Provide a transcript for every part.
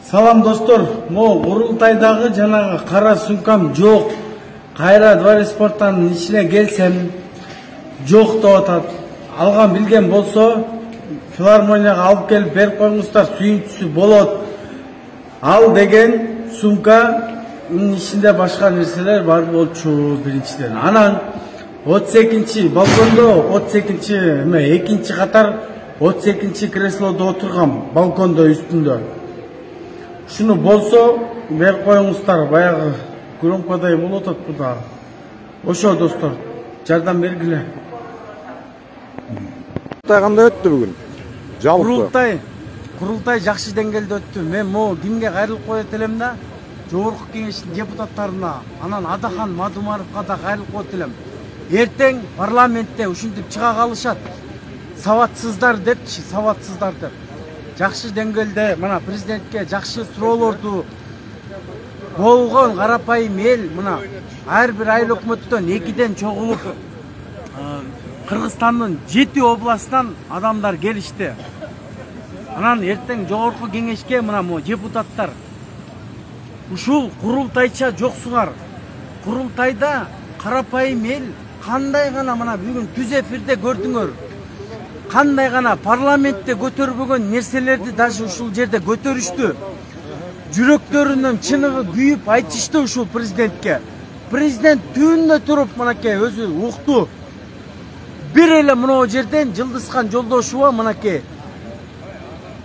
Салам достор, мо Курултайдагы жанагы кара сумкам жок. Кайра дворец спорттан ичине келсем жок деп атат. Алган билген болсо филармонияга алып келип берип коюңуздар, сүйүнтүүсү болот. Ал деген сумканын ичинде башка нерселер бар болчу биринчиден. Анан 32-чи балкондо, 32-чи экинчи катар 32-чи креслодо отургам, балкондо үстүндө. Шуну болсо берип коюңуздар, баягы громкодай болуп атат буда. Ошо достор, жардам бергиле. Кандай өттү бүгүн? Жалпы Курултай жакшы деңгээлде өттү. Мен кимге кайрылып коет элем да, Жогорку Кеңештин депутаттарына, анан Адахан Мадумаровго да кайрылып коет элем. Эртең парламентте ушинтип чыга калышат. Сабатсыздар депчи, сабатсыздар деп. Жакшы деңгээлде мына президентке жакшы суроолорду болгон карапайым эл мына ар бир айыл өкмөттөн 2ден чогулуп Кыргызстандын 7 областынан адамдар келишти. Анан эртең Жогорку Кеңешке мына депутаттар ушул курултайча жоксуңар. Курултайда карапайым эл кандай гана мына бүгүн түз эфирде көрдүңөр. Кандай гана парламентте көтөрбөгөн нерселерди даже ушул жерде көтөрүштү. Жүрөктөрүнүн чыныгы күйүп айтышты ушул президентке. Президент түбүндө туруп мынакей өзү укту. Бир эле мына жерден Жылдызхан Жолдошова мынакей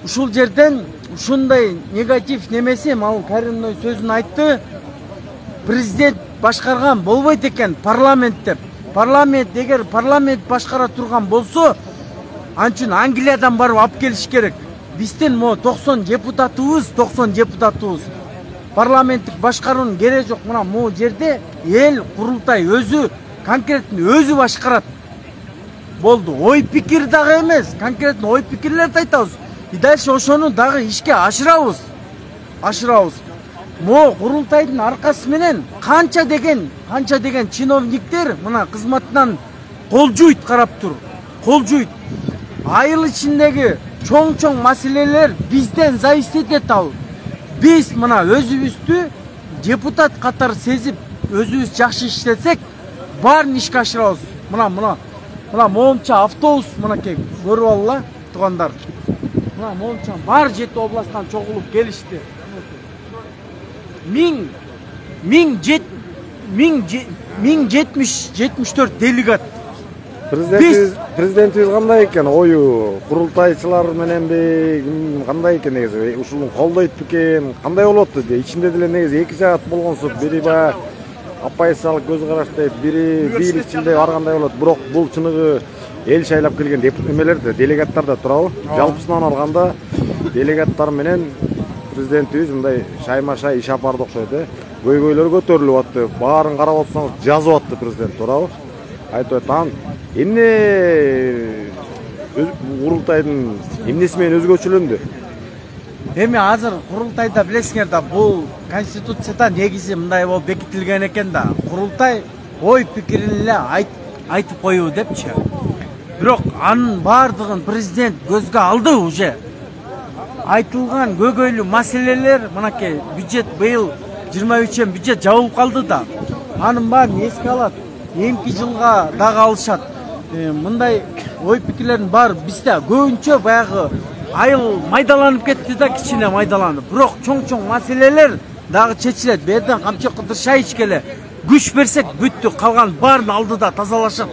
ушул жерден ушундай негатив немеси ал каримдөө сөзүн айтты. Президент башкарган болбойт экен парламент деп. Парламент эгер парламент башкара турган болсо, анчын Англиядан барып алып келиш керек. Биздин 90 депутатыбыз. Парламенттик башкаруунун кереги жок. Мына жерде эл курултай өзү конкретно өзү башкарат. Болду. Ой пикир дагы эмес, конкретно ой пикирлерди айтабыз. И дальше ошону дагы ишке ашырабыз. Курултайдын аркасы менен канча деген чиновниктер мына кызматынан кол жуйт, карап тур. Кол жуйт. Айыл ичиндеги чоң маселелер бизден зависит этет ал. Биз мына өзүбүздү депутат катары сезип, өзүбүз жакшы иштесек, баарын ишке ашырабыз. Мына моңча автобус мынакей көрүп алла туугандар. Мына моңча бар 7 областтан чогулуп келишти. 1074 делегат. Президентибиз кандай экен? Ою курултайчылар мененби кандай экен негизи? Ушуну колдойт бекен? Кандай болот деди? Ичинде деле негизи 2 жагат болгонсу, бири баягы апайсалык көз караштай, бири бийликчилдей баргандай болот. Бирок бул чыныгы эл шайлап келген эмелерде, делегаттар да турабы? Жалпысынан алганда делегаттар менен президентибиз мындай шайма-шай иш алып барды окшойт. Көйгөйлөр көтөрүлүп атты. Баарын карап отсоңуз жазып атты президент, турабы? Айтып атам. Эмне курултайдын эмнеси менен өзгөчөлөндү? Эми азыр курултайда билесиңер да, бул конституцияда негизи мындай болуп бекитилген экен да. Курултай ой пикирин эле айтып коюу депчи. Бирок анын бардыгын президент көзгө алды уже. Айтылган көйгөйлүү маселелер, мынакей бюджет быйыл 23 бюджет жабылып калды да. Анын баарын эске алат. Эмки жылга дагы алышат. Мындай ой пикирлердин баары бизде көбүнчө баягы айыл майдаланып кетти да, кичине майдаланып. Бирок чоң маселелер дагы чечилет. Берден камчы кыдыршай ичкеле. Күч берсек бүттү, калган баарын алдыда тазалашат.